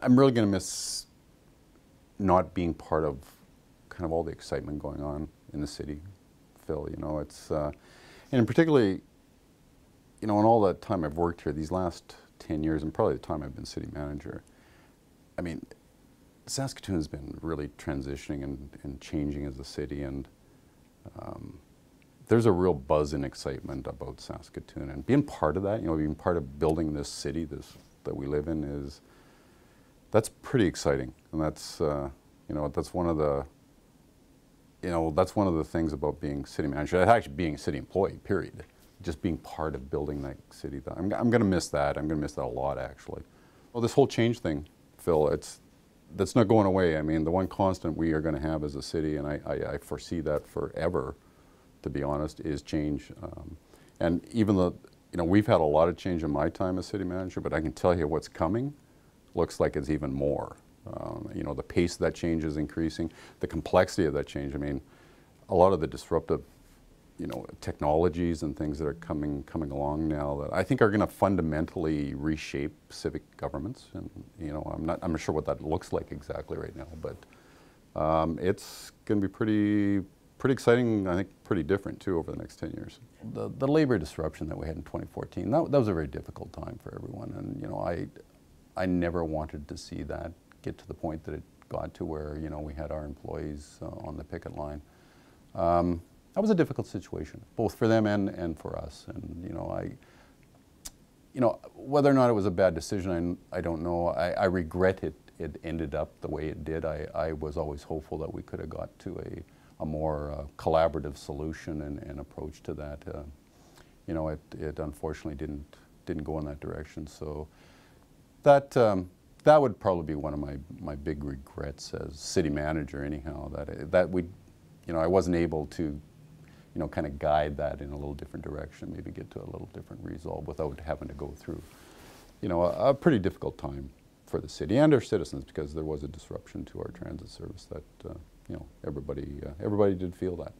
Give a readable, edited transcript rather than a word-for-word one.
I'm really going to miss not being part of kind of all the excitement going on in the city, Phil. You know, it's, and particularly, you know, in all that time I've worked here, these last 10 years, and probably the time I've been city manager, I mean, Saskatoon has been really transitioning and changing as a city, and there's a real buzz and excitement about Saskatoon, and being part of that, you know, being part of building this city that we live in that's pretty exciting, and that's you know, that's one of the things about being city manager, actually being a city employee, period. Just being part of building that city. I'm going to miss that. I'm going to miss that a lot, actually. Well, this whole change thing, Phil, that's not going away. I mean, the one constant we are going to have as a city, and I foresee that forever, to be honest, is change. And even though, you know, we've had a lot of change in my time as city manager, but I can tell you what's coming looks like it's even more. You know, the pace of that change is increasing, the complexity of that change. I mean, a lot of the disruptive, you know, technologies and things that are coming along now that I think are going to fundamentally reshape civic governments. And you know, I'm not sure what that looks like exactly right now, but it's going to be pretty exciting. I think pretty different too over the next 10 years. The labor disruption that we had in 2014, that was a very difficult time for everyone, and you know, I never wanted to see that get to the point that it got to, where, you know, we had our employees on the picket line. That was a difficult situation, both for them and for us. And you know, whether or not it was a bad decision, I don't know. I regret it ended up the way it did. I was always hopeful that we could have got to a more collaborative solution and approach to that. You know, it unfortunately didn't go in that direction. So that would probably be one of my big regrets as city manager, anyhow, that we, you know, I wasn't able to, you know, kind of guide that in a little different direction, maybe get to a little different resolve without having to go through, you know, a pretty difficult time for the city and our citizens, because there was a disruption to our transit service that, you know, everybody did feel that.